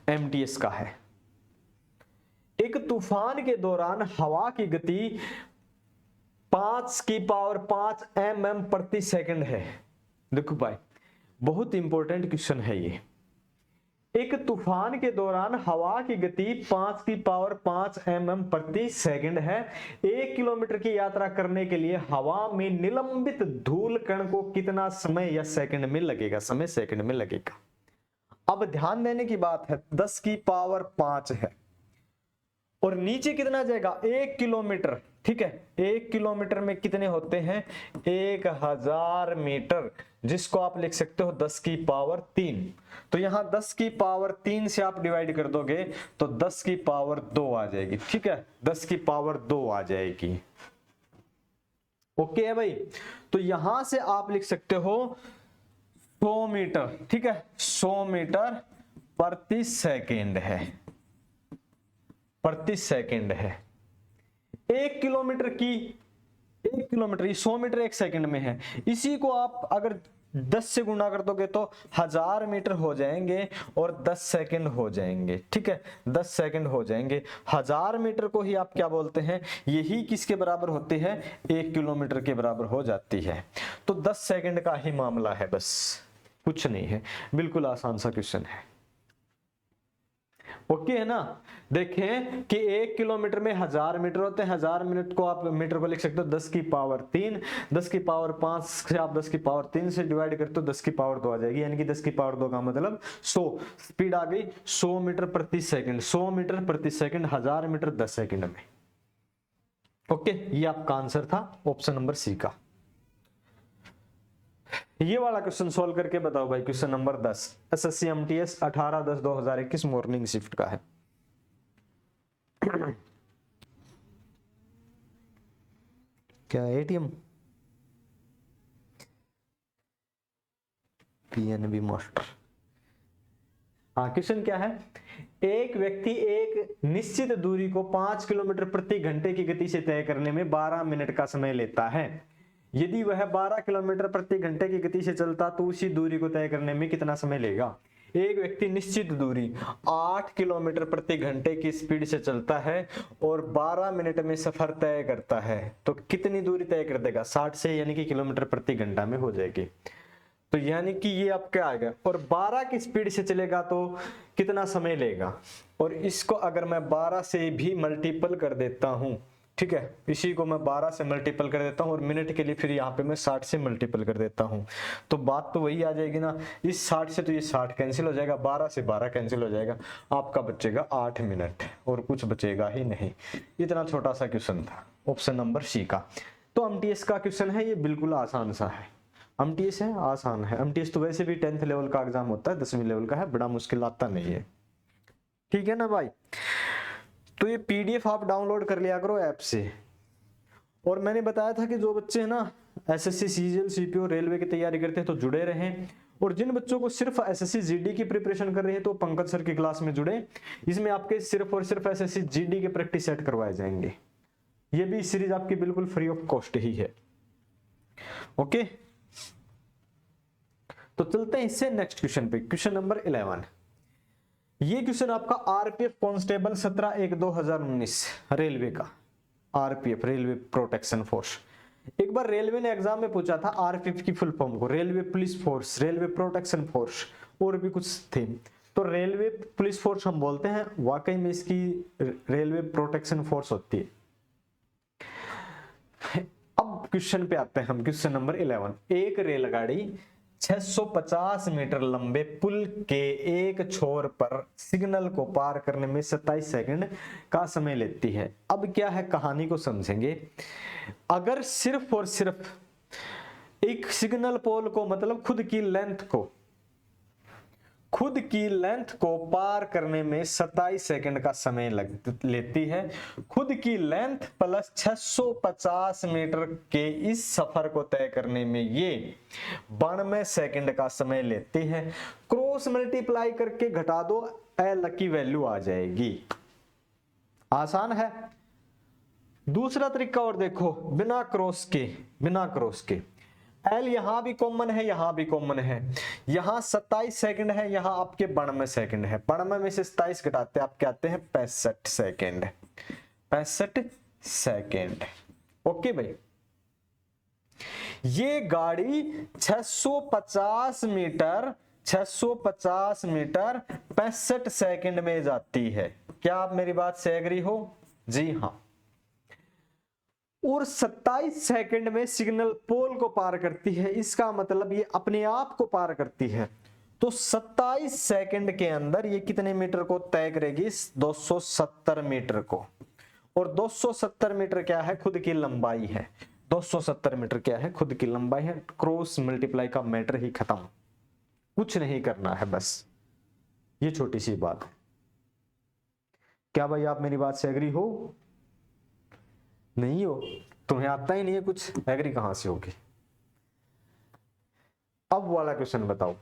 Speaker 1: एमटीएस का है। एक तूफान के दौरान हवा की गति 5 mm प्रति सेकंड है। देखो भाई, बहुत इंपॉर्टेंट क्वेश्चन है ये। एक तूफान के दौरान हवा की गति 5 mm प्रति सेकंड है। 1 किलोमीटर की यात्रा करने के लिए हवा में निलंबित धूल कण को कितना समय या सेकंड में लगेगा? समय सेकंड में लगेगा। अब ध्यान देने की बात है, 10⁵ है, और नीचे कितना जाएगा? 1 किलोमीटर, ठीक है। 1 किलोमीटर में कितने होते हैं? 1000 मीटर, जिसको आप लिख सकते हो 10⁻3। तो यहां 10⁻3 से आप डिवाइड कर दोगे तो 10⁻2 आ जाएगी, ठीक है, 10⁻2 आ जाएगी। ओके है भाई। तो यहां से आप लिख सकते हो 100 मीटर, ठीक है, 100 मीटर प्रति सेकेंड है, प्रति सेकेंड है। 1 किलोमीटर की 1 किलोमीटर, 100 मीटर 1 सेकंड में है। इसी को आप अगर 10 से गुणा कर दोगे तो 1000 मीटर हो जाएंगे और 10 सेकंड हो जाएंगे, ठीक है, 10 सेकंड हो जाएंगे। 1000 मीटर को ही आप क्या बोलते हैं? यही किसके बराबर होती है? 1 किलोमीटर के बराबर हो जाती है। तो 10 सेकंड का ही मामला है, बस कुछ नहीं है। बिल्कुल आसान सा क्वेश्चन है। ओके है ना। देखें कि 1 किलोमीटर में 1000 मीटर होते हैं। 1000 मिनट को आप मीटर को लिख सकते हो 10⁻3। 10⁻5 से आप 10⁻3 से डिवाइड करते हो 10⁻2 आ जाएगी, यानी कि 10⁻2 का मतलब 100। स्पीड आ गई 100 मीटर प्रति सेकंड। 100 मीटर प्रति सेकंड, 1000 मीटर 10 सेकंड में। ओके, ये आपका आंसर था ऑप्शन नंबर सी का। ये वाला क्वेश्चन सॉल्व करके बताओ भाई। Question number 10 SSC MTS 18/10/2021 morning shift का है। क्या एटीएम? पीएनबी मास्टर हाँ, क्वेश्चन क्या है, एक व्यक्ति एक निश्चित दूरी को 5 किलोमीटर प्रति घंटे की गति से तय करने में 12 मिनट का समय लेता है। यदि वह 12 किलोमीटर प्रति घंटे की गति से चलता तो उसी दूरी को तय करने में कितना समय लेगा। एक व्यक्ति निश्चित दूरी 8 किलोमीटर प्रति घंटे की स्पीड से चलता है और 12 मिनट में सफर तय करता है, तो कितनी दूरी तय कर देगा, 60 से, यानी कि किलोमीटर प्रति घंटा में हो जाएगी। तो यानी कि ये अब क्या आएगा, और 12 की स्पीड से चलेगा तो कितना समय लेगा, और इसको अगर मैं 12 से भी मल्टीपल कर देता हूं, ठीक है, इसी को मैं 12 से मल्टीपल कर देता हूं और मिनट के लिए फिर यहाँ पे मैं 60 से मल्टीपल कर देता हूं, तो बात तो वही आ जाएगी ना, इस 60 से तो ये 60 कैंसिल हो जाएगा, 12 से 12 कैंसिल हो जाएगा, आपका बचेगा 8 मिनट और कुछ बचेगा ही नहीं। इतना छोटा सा क्वेश्चन था, ऑप्शन नंबर सी का। तो एमटीएस का क्वेश्चन है, ये बिल्कुल आसान सा है, एमटीएस है, आसान है। एमटीएस तो वैसे भी 10th लेवल का एग्जाम होता है, 10वीं लेवल का है, बड़ा मुश्किल आता नहीं है, ठीक है ना भाई। तो ये पीडीएफ आप डाउनलोड कर लिया करो ऐप से। और मैंने बताया था कि जो बच्चे हैं ना एसएससी सीजीएल सीपीओ रेलवे की तैयारी करते हैं तो जुड़े रहें, और जिन बच्चों को सिर्फ एसएससी जीडी की प्रिपरेशन कर रहे हैं तो पंकज सर की क्लास में जुड़े, इसमें आपके सिर्फ और सिर्फ एसएससी जीडी के प्रैक्टिस सेट करवाए जाएंगे। ये भी सीरीज आपकी बिल्कुल फ्री ऑफ कॉस्ट ही है, ओके। तो चलते हैं इससे नेक्स्ट क्वेश्चन पे, क्वेश्चन नंबर 11। ये क्वेश्चन आपका आरपीएफ कांस्टेबल 17/1/2019 रेलवे का, आरपीएफ रेलवे प्रोटेक्शन फोर्स। एक बार रेलवे ने एग्जाम में पूछा था आरपीएफ की फुल फॉर्म को, railway police force, railway protection force, और भी कुछ थे। तो रेलवे पुलिस फोर्स हम बोलते हैं, वाकई में इसकी रेलवे प्रोटेक्शन फोर्स होती है। अब क्वेश्चन पे आते हैं हम, क्वेश्चन नंबर 11। एक रेलगाड़ी 650 मीटर लंबे पुल के एक छोर पर सिग्नल को पार करने में 27 सेकंड का समय लेती है। अब क्या है, कहानी को समझेंगे। अगर सिर्फ और सिर्फ एक सिग्नल पोल को, मतलब खुद की लेंथ को पार करने में 27 सेकंड का समय लेती है, खुद की लेंथ प्लस 650 मीटर के इस सफर को तय करने में ये 92 सेकंड का समय लेती है। क्रॉस मल्टीप्लाई करके घटा दो, एल की वैल्यू आ जाएगी। आसान है। दूसरा तरीका और देखो, बिना क्रॉस के एल यहां भी कॉमन है, यहां भी कॉमन है, यहां 27 सेकंड है, यहां आपके 92 सेकंड है, 92 में से 27 घटाते आपके आते हैं 65 सेकंड, 65 सेकंड। ओके भाई, ये गाड़ी 650 मीटर 65 सेकंड में जाती है। क्या आप मेरी बात से एग्री हो? जी हां। और 27 सेकंड में सिग्नल पोल को पार करती है, इसका मतलब ये अपने आप को पार करती है। तो 27 सेकंड के अंदर ये कितने मीटर को तय करेगी? 270 मीटर को। और 270 मीटर क्या है? खुद की लंबाई है। 270 मीटर क्या है? खुद की लंबाई है। क्रॉस मल्टीप्लाई का मैटर ही खत्म, कुछ नहीं करना है, बस ये छोटी सी बात है। क्या भाई आप मेरी बात से एग्री हो? नहीं हो? तुम्हें आता ही नहीं है कुछ, एग्री कहां से होगी? अब वाला क्वेश्चन बताओ।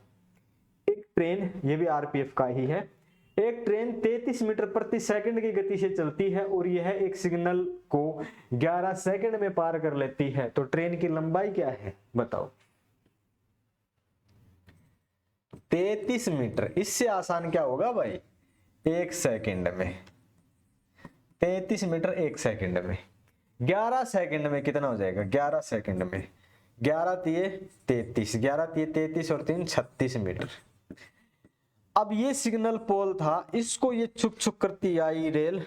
Speaker 1: एक ट्रेन, ये भी आरपीएफ का ही है, एक ट्रेन 33 मीटर प्रति सेकंड की गति से चलती है और यह एक सिग्नल को 11 सेकंड में पार कर लेती है, तो ट्रेन की लंबाई क्या है बताओ? 33 मीटर। इससे आसान क्या होगा भाई? एक सेकंड में 33 मीटर, एक सेकंड में 11 सेकंड में कितना हो जाएगा? 11 सेकंड में 11 तिये 33, 11 तिये 33 और 3 36 मीटर। अब ये सिग्नल पोल था, इसको ये छुक छुक करती आई रेल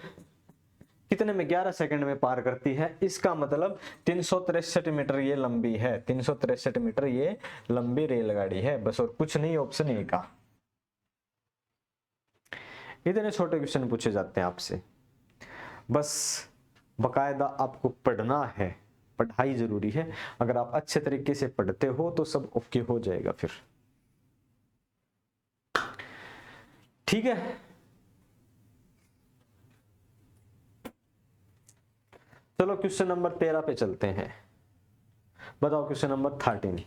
Speaker 1: कितने में? 11 सेकंड में पार करती है। इसका मतलब 363 मीटर ये लंबी है, 363 मीटर ये लंबी रेलगाड़ी है, बस और कुछ नहीं। ऑप्शन ए का। इतने छोटे क्वेश्चन पूछे जाते हैं आपसे, बस बकायदा आपको पढ़ना है, पढ़ाई जरूरी है। अगर आप अच्छे तरीके से पढ़ते हो तो सब ओके हो जाएगा फिर, ठीक है। चलो क्वेश्चन नंबर 13 पे चलते हैं। बताओ क्वेश्चन नंबर 13।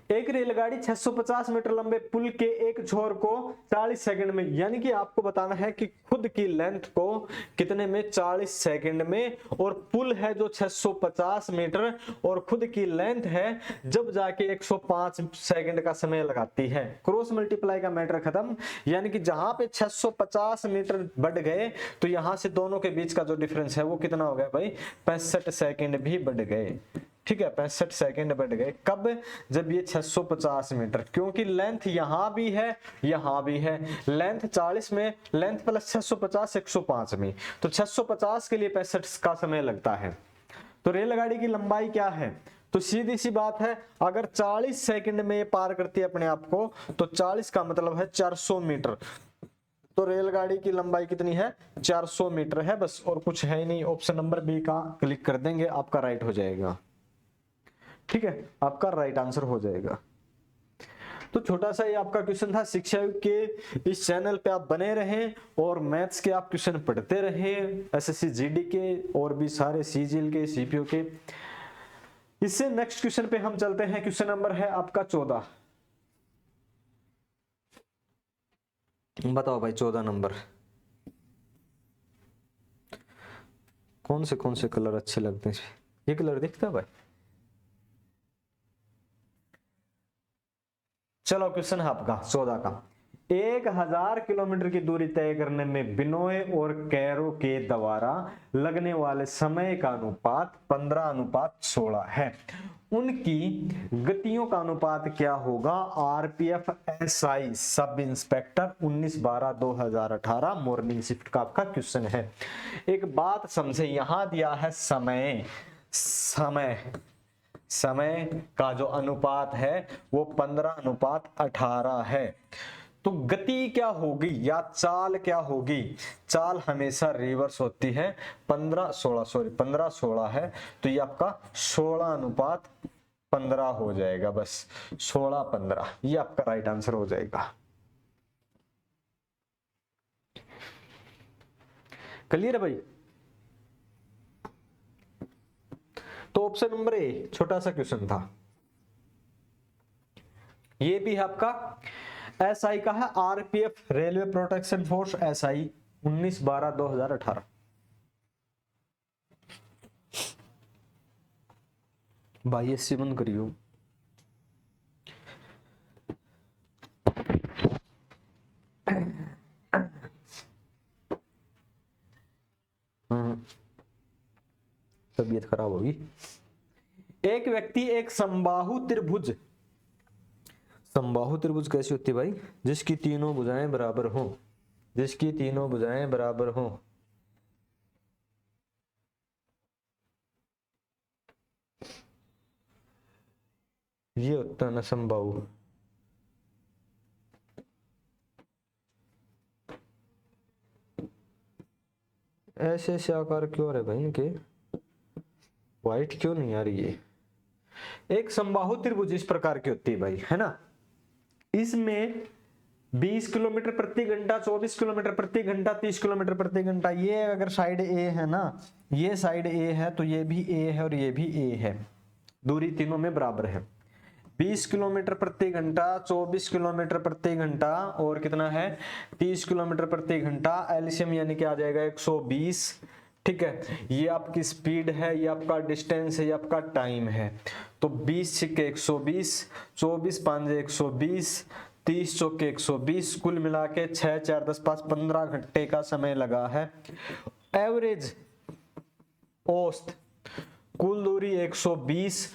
Speaker 1: एक रेलगाड़ी 650 मीटर लंबे पुल के एक छोर को 40 सेकंड में, यानी कि आपको बताना है कि खुद की लेंथ को कितने में, 40 सेकंड में, और पुल है जो 650 मीटर और खुद की लेंथ है जब जाके 105 सेकंड का समय लगाती है। क्रॉस मल्टीप्लाई का मैटर खत्म, यानी कि जहां पे 650 मीटर बढ़ गए तो यहां से दोनों के बीच का जो डिफरेंस है वो कितना हो गया भाई, 65 सेकंड भी बढ़ गए। ठीक है, 65 सेकंड बढ़ गए। कब? जब ये 650 मीटर, क्योंकि लेंथ यहां भी है यहां भी है, लेंथ 40 में, लेंथ प्लस 650 105 में, तो 650 के लिए 65 का समय लगता है। तो रेलगाड़ी की लंबाई क्या है? तो सीधी सी बात है, अगर 40 सेकंड में ये पार करती है अपने आप को, तो 40 का मतलब है 400 मीटर। तो रेलगाड़ी की लंबाई कितनी है? 400 मीटर है बस, और कुछ है ही नहीं। ऑप्शन नंबर बी का क्लिक कर देंगे, आपका राइट हो जाएगा। ठीक है, आपका राइट आंसर हो जाएगा। तो छोटा सा ये आपका क्वेश्चन था। शिक्षा के इस चैनल पे आप बने रहें और मैथ्स के आप क्वेश्चन पढ़ते रहें, एसएससी जीडी के और भी सारे सीजीएल के, सीपीओ के। इससे नेक्स्ट क्वेश्चन पे हम चलते हैं। क्वेश्चन नंबर है आपका 14। बताओ भाई 14 नंबर, कौन से कलर अच्छे लगते हैं? ये कलर दिखता है भाई? चलो क्वेश्चन है आपका 14 का। 1000 किलोमीटर की दूरी तय करने में बिनोय और कैरो के द्वारा लगने वाले समय का अनुपात 15:16 है। उनकी गतियों का अनुपात क्या होगा? RPF SI sub inspector 19/12/2018 morning shift का आपका क्वेश्चन है। एक बात समझे, यहां दिया है समय का जो अनुपात है वो 15:18 है। तो गति क्या होगी या चाल क्या होगी? चाल हमेशा रिवर्स होती है। 15:16 है, तो ये आपका 16:15 हो जाएगा। बस 16:15 ये आपका राइट आंसर हो जाएगा। क्लियर है भाई? तो ऑप्शन नंबर ए छोटा सा क्वेश्चन था। ये भी है आपका एसआई का है, RPF railway protection force SI 19/12/2018। भाई एससी बंद करियो। तबीयत खराब होगी। एक व्यक्ति एक समबाहु त्रिभुज कैसी होती है भाई? जिसकी तीनों भुजाएं बराबर हो, जिसकी तीनों भुजाएं बराबर हो। ये होता है ना समबाहु। ऐसे ऐसे आकार क्यों आ रहे भाई इनके? व्हाइट क्यों नहीं आ रही है? एक समबाहु त्रिभुज इस प्रकार की होती है भाई, है ना। इसमें 20 किलोमीटर प्रति घंटा, 24 किलोमीटर प्रति घंटा, 30 किलोमीटर प्रति घंटा। ये अगर साइड ए है ना, ये साइड ए है, तो ये भी ए है और ये भी ए है। दूरी तीनों में बराबर है। 20 किलोमीटर प्रति घंटा, 24 किलोमीटर प्रति घंटा और कितना है 30 किलोमीटर प्रति घंटा। एलसीएम यानी कि आ जाएगा 120। ठीक है, ये आपकी स्पीड है, ये आपका डिस्टेंस है, ये आपका टाइम है। तो 20 छिक्के 120, 24 पांजे 120, 30 चौके 120, कुल मिला के 6 4 10 5 15 घंटे का समय लगा है। एवरेज औसत कुल दूरी 120,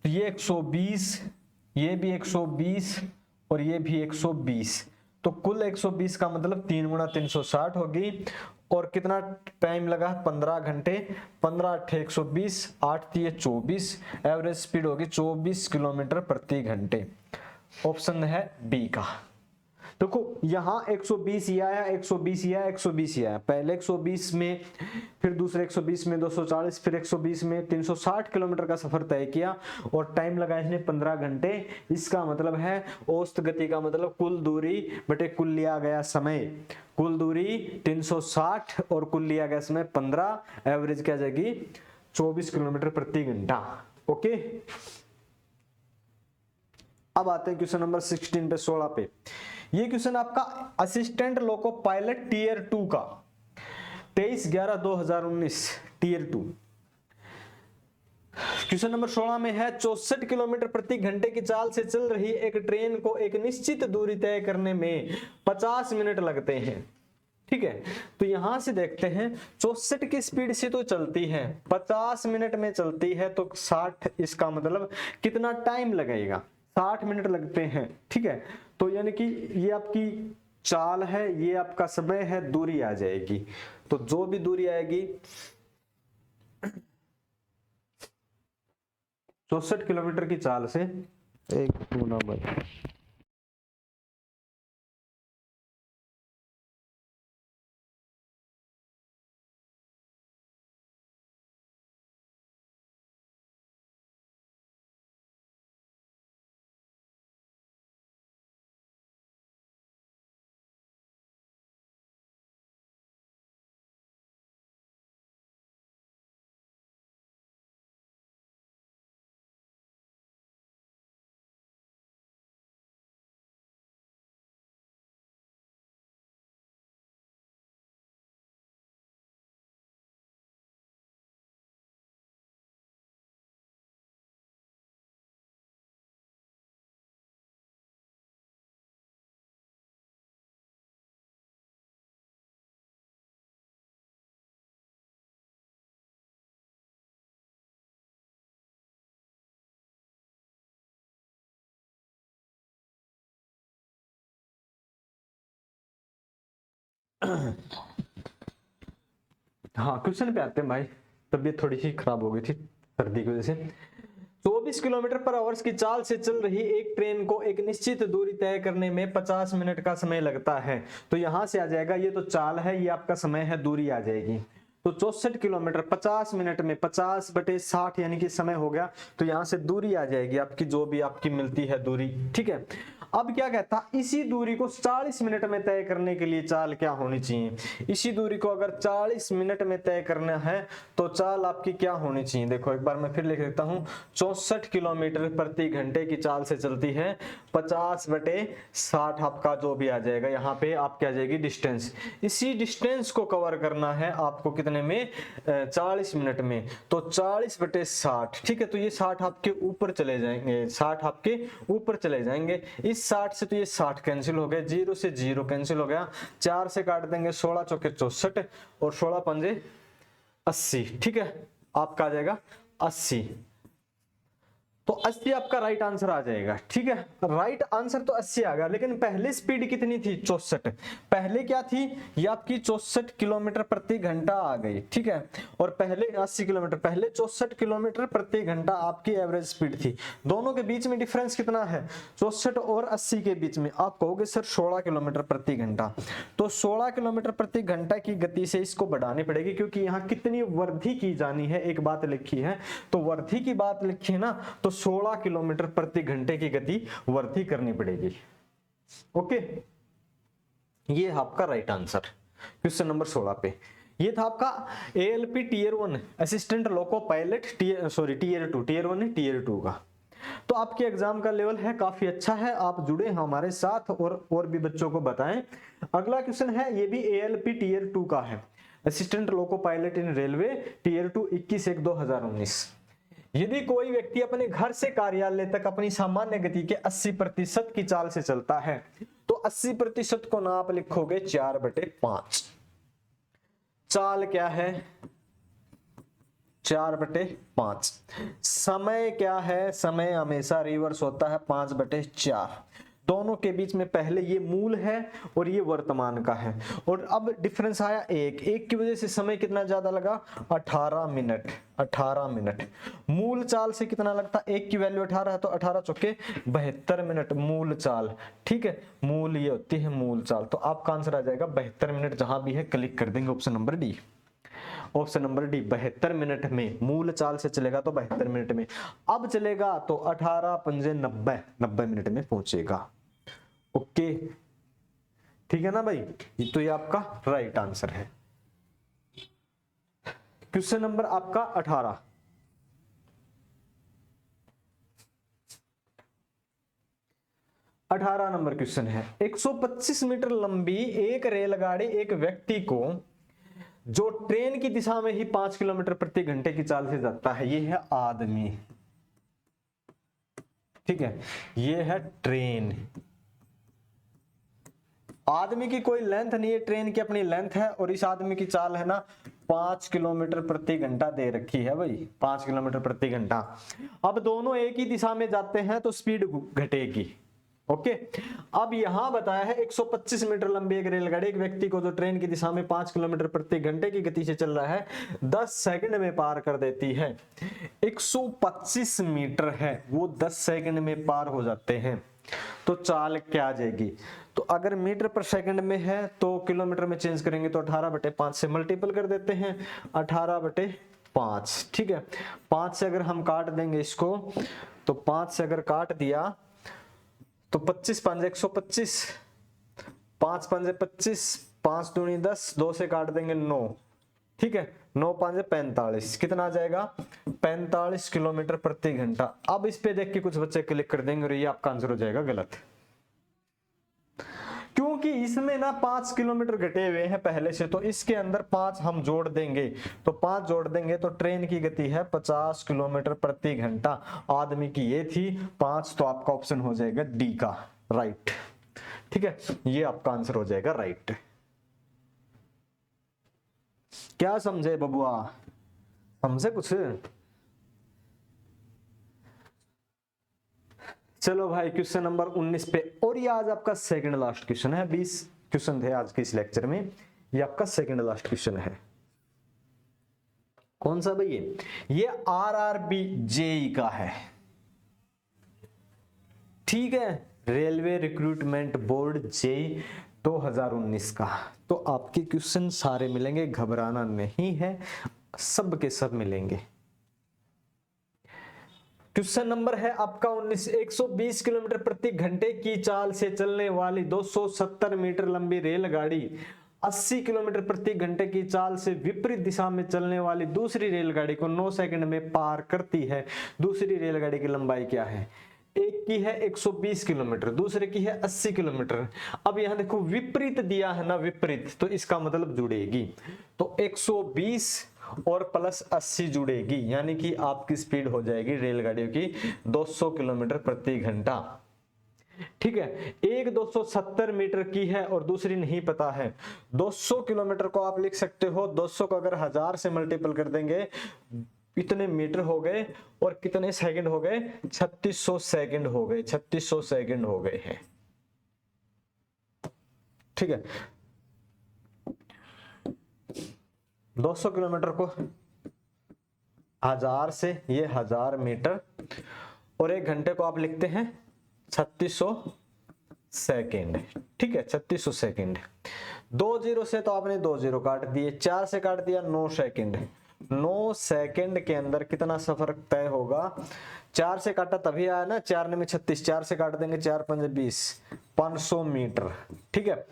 Speaker 1: ये 120, ये भी 120 और ये भी 120, तो कुल 120 का मतलब 3 गुणा 360 होगी। और कितना टाइम लगा? 15 घंटे। 15 8 120, 8 3 24, एवरेज स्पीड होगी 24 किलोमीटर प्रति घंटे। ऑप्शन है बी का। देखो यहां 120 ही आया, 120 ही आया, 120 ही आया। पहले 120 में, फिर दूसरे 120 में 240, फिर 120 में 360 किलोमीटर का सफर तय किया और टाइम लगा इसने 15 घंटे। इसका मतलब है औसत गति का मतलब कुल दूरी बटे कुल लिया गया समय। कुल दूरी 360 और कुल लिया गया समय 15, एवरेज क्या जाएगी 24 किलोमीटर प्रति घंटा। ओके, अब आते हैं क्वेश्चन नंबर 16 पे, 16 पे। ये क्वेश्चन आपका असिस्टेंट लोको पायलट टीयर 2 का 23/11/2019 टीयर 2। क्वेश्चन नंबर 16 में है 64 किलोमीटर प्रति घंटे की चाल से चल रही एक ट्रेन को एक निश्चित दूरी तय करने में 50 मिनट लगते हैं। ठीक है, तो यहां से देखते हैं 64 की स्पीड से तो चलती है, 50 मिनट में चलती है, तो 60, इसका मतलब कितना टाइम लगेगा, 60 मिनट लगते हैं। ठीक है, तो यानी कि ये आपकी चाल है, ये आपका समय है, दूरी आ जाएगी। तो जो भी दूरी आएगी 64 किलोमीटर की चाल से एक गुना बढ़। हाँ, क्वेश्चन पे आते हैं भाई। तबीयत थोड़ी सी खराब हो गई थी सर्दी की वजह से। 24 किलोमीटर पर आवर्स की चाल से चल रही एक ट्रेन को एक निश्चित दूरी तय करने में 50 मिनट का समय लगता है। तो यहां से आ जाएगा, ये तो चाल है, ये आपका समय है, दूरी आ जाएगी। तो 64 किलोमीटर 50 मिनट में 50/60 यानी कि समय हो गया। तो यहां से दूरी आ जाएगी आपकी, जो भी आपकी मिलती है दूरी। ठीक है, अब क्या कहता, इसी दूरी को 40 मिनट में तय करने के लिए चाल क्या होनी चाहिए। इसी दूरी को अगर 40 मिनट में तय करना है तो चाल आपकी क्या होनी चाहिए। देखो एक बार मैं फिर लिख देता हूं, 64 किलोमीटर प्रति घंटे की चाल से चलती है, 50/60 आपका जो भी आ जाएगा, यहाँ पे आपकी आ जाएगी डिस्टेंस। इसी डिस्टेंस को कवर करना है आपको कितने में, 40 मिनट में। तो 40/60। ठीक है, तो ये 60 आपके ऊपर चले जाएंगे, 60 आपके ऊपर चले जाएंगे। इस 60 से तो ये 60 कैंसिल हो गया, 0 से 0 कैंसिल हो गया, 4 से काट देंगे, 16 चौके 64 और 16 पंजे 80। ठीक है, आपका आ जाएगा 80। तो 80 आपका राइट आंसर आ जाएगा। ठीक है, राइट आंसर तो 80 आ गया, लेकिन पहले स्पीड कितनी थी, 64। पहले क्या थी, ये आपकी 64 किलोमीटर प्रति घंटा आ गई। ठीक है, और पहले 80 किलोमीटर, पहले 64 किलोमीटर प्रति घंटा आपकी एवरेज स्पीड थी। दोनों के बीच में डिफरेंस कितना है, 64 और 80 के बीच में। आप कहोगे सर 16 किलोमीटर प्रति घंटा, तो 16 किलोमीटर प्रति घंटा की गति से इसको बढ़ानी पड़ेगी, क्योंकि यहाँ कितनी वृद्धि की जानी है, एक बात लिखी है, तो वृद्धि की बात लिखी है ना, तो 16 किलोमीटर प्रति घंटे की गति वृद्धि करनी पड़ेगी। ओके, ये आपका राइट आंसर क्वेश्चन नंबर 16 पे। ये था आपका ALP tier 1 assistant loco pilot tier 2, tier 1 है टीयर 2 का। तो आपके एग्जाम का लेवल है काफी अच्छा है, आप जुड़े हमारे साथ और भी बच्चों को बताएं। अगला क्वेश्चन है, ये भी एएलपी टीयर 2 का है, assistant loco pilot in railway tier 2 21/1/2019। यदि कोई व्यक्ति अपने घर से कार्यालय तक अपनी सामान्य गति के 80% की चाल से चलता है, तो 80% को ना आप लिखोगे 4/5। चाल क्या है, 4/5। समय क्या है, समय हमेशा रिवर्स होता है, 5/4। दोनों के बीच में पहले ये मूल है और ये वर्तमान का है, और अब डिफरेंस आया एक की वजह से समय कितना ज्यादा लगा, 18 मिनट। 18 मिनट मूल चाल से कितना लगता, एक की वैल्यू 18 है, तो 18 चौके 72 मिनट मूल चाल। ठीक है, मूल ये होती है मूल चाल। तो आपका आंसर आ जाएगा 72 मिनट, जहां भी है क्लिक कर देंगे option number D. Option number D 72 minute में, मूल चाल से चलेगा तो 72 मिनट में, अब चलेगा तो 18 पंजे 90 मिनट में पहुंचेगा। ओके, ठीक है ना भाई, तो ये आपका राइट आंसर है। क्वेश्चन नंबर आपका 18। 18 नंबर क्वेश्चन है, 125 मीटर लंबी एक रेलगाड़ी एक व्यक्ति को जो ट्रेन की दिशा में ही 5 किलोमीटर प्रति घंटे की चाल से जाता है, ये है आदमी, ठीक है, ये है ट्रेन। आदमी की कोई लेंथ नहीं है, ट्रेन की अपनी लेंथ है, और इस आदमी की चाल है ना 5 किलोमीटर प्रति घंटा दे रखी है भाई, 5 किलोमीटर प्रति घंटा। अब दोनों एक ही दिशा में जाते हैं तो स्पीड घटेगी। ओके, अब यहां बताया है 125 मीटर लंबी एक रेलगाड़ी एक व्यक्ति को जो ट्रेन की दिशा में 5 किलोमीटर प्रति घंटे की गति से चल रहा है 10 सेकंड में पार कर देती है। 125 मीटर है, वो 10 सेकंड में पार हो जाते हैं, तो चाल क्या आ जाएगी? तो अगर मीटर पर सेकंड में है तो किलोमीटर में चेंज करेंगे तो 18/5 से मल्टीपल कर देते हैं, 18/5, ठीक है। 5 से अगर हम काट देंगे इसको, तो 5 से अगर काट दिया तो 25 5 125, 5 5 25, 5 दूनी 10, 2 से काट देंगे 9, ठीक है, 9 5 45, कितना आ जाएगा? 45 किलोमीटर प्रति घंटा। अब इस पे देख के कुछ बच्चे क्लिक कर देंगे और ये आपका आंसर हो जाएगा गलत, क्योंकि इसमें ना 5 किलोमीटर घटे हुए हैं पहले से, तो इसके अंदर 5 हम जोड़ देंगे, तो 5 जोड़ देंगे तो ट्रेन की गति है 50 किलोमीटर प्रति घंटा, आदमी की ये थी 5, तो आपका ऑप्शन हो जाएगा डी का राइट, ठीक है, ये आपका आंसर हो जाएगा राइट। क्या समझे बबुआ? समझे कुछ? चलो भाई क्वेश्चन नंबर 19 पे, और ये आज आपका सेकंड लास्ट क्वेश्चन है। 20 क्वेश्चन थे आज के इस लेक्चर में, ये आपका सेकंड लास्ट क्वेश्चन है। कौन सा भाई? ये आरआरबी जेई का है, ठीक है, रेलवे रिक्रूटमेंट बोर्ड जेई 2019 का। तो आपके क्वेश्चन सारे मिलेंगे, घबराना नहीं है, सब के सब मिलेंगे। क्वेश्चन नंबर है आपका 19, 120 किलोमीटर प्रति घंटे की चाल से चलने वाली 270 मीटर लंबी रेलगाड़ी 80 किलोमीटर प्रति घंटे की चाल से विपरीत दिशा में चलने वाली दूसरी रेलगाड़ी को 9 सेकंड में पार करती है। दूसरी रेलगाड़ी की लंबाई क्या है? एक की है 120 किलोमीटर, दूसरे की है 80 किलोमीटर। अब यहां देखो विपरीत दिया है ना, विपरीत, तो इसका मतलब जुड़ेगी, तो 120 और प्लस 80 जुड़ेगी, यानी कि आपकी स्पीड हो जाएगी रेलगाड़ियों की 200 किलोमीटर प्रति घंटा, ठीक है। एक 270 मीटर की है और दूसरी नहीं पता है। 200 किलोमीटर को आप लिख सकते हो, 200 को अगर 1000 से मल्टीपल कर देंगे, इतने मीटर हो गए, और कितने सेकंड हो गए? 3600 सेकंड हो गए, 3600 सेकंड हो गए हैं, ठीक है। 200 किलोमीटर को 1000 से, ये 1000 मीटर, और एक घंटे को आप लिखते हैं 3600 सेकेंड, ठीक है, 3600 सेकेंड। 2 जीरो से तो आपने 2 जीरो काट दिए, 4 से काट दिया 9 सेकेंड। 9 सेकेंड के अंदर कितना सफर तय होगा? 4 से काटा तभी आया ना, 4 में 36, 4 से काट देंगे 4 5 20, 500 मीटर, ठीक है।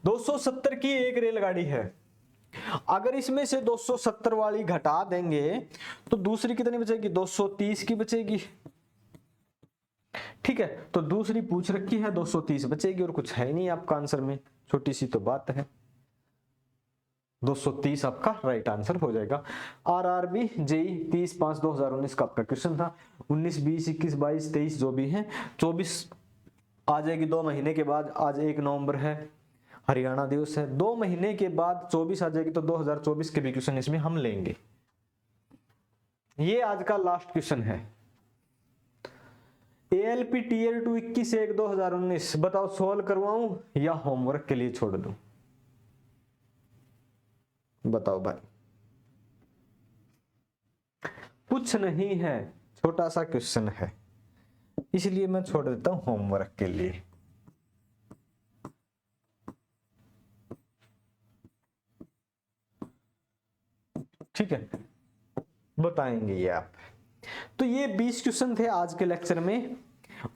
Speaker 1: 270 की एक रेलगाड़ी है, अगर इसमें से 270 वाली घटा देंगे तो दूसरी कितनी बचेगी? 230 की बचेगी, ठीक है। तो दूसरी पूछ रखी है, 230 बचेगी, और कुछ है नहीं आपका आंसर में, छोटी सी तो बात है। 230 आपका राइट आंसर हो जाएगा। आरआरबी जेई 30/5/2019 का आपका क्वेश्चन था। 19 20 21 22 23 जो भी है, 24 आ जाएगी 2 महीने के बाद। आज 1 नवंबर है, हरियाणा दिवस है। 2 महीने के बाद 24 आ जाएगी, तो 2024 के भी क्वेश्चन इसमें हम लेंगे। ये आज का लास्ट क्वेश्चन है। एएलपी टीयर 2 21/1/2019 बताओ, सोल्व करवाऊं या होमवर्क के लिए छोड़ दूं? बताओ भाई। कुछ नहीं है, छोटा सा क्वेश्चन है, इसलिए मैं छोड़ देता हूं होमवर्क के लिए। ठीक है, बताएंगे ये आप। तो ये 20 क्वेश्चन थे आज के लेक्चर में।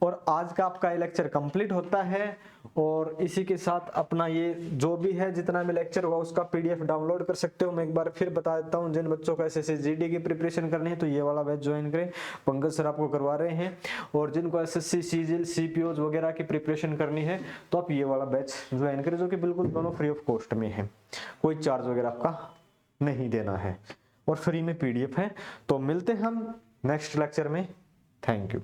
Speaker 1: और आज का आपका ये लेक्चर कंप्लीट होता है और इसी के साथ अपना ये जो भी है जितना भी लेक्चर होगा उसका पीडीएफ डाउनलोड कर सकते हो। मैं एक बार फिर बता देता हूँ, जिन बच्चों को एसएससी जीडी की प्रिपरेशन करनी है तो ये वाला बैच ज्वाइन करें, पंकज सर आपको करवा रहे हैं। और जिनको एसएससी सीजीएल सीपीओज वगैरह की प्रिपरेशन करनी है तो आप ये वाला बैच ज्वाइन करें, जो कि बिल्कुल दोनों फ्री ऑफ कॉस्ट में है, कोई चार्ज वगैरह आपका नहीं देना है और फ्री में पीडीएफ है। तो मिलते हैं हम नेक्स्ट लेक्चर में। Thank you.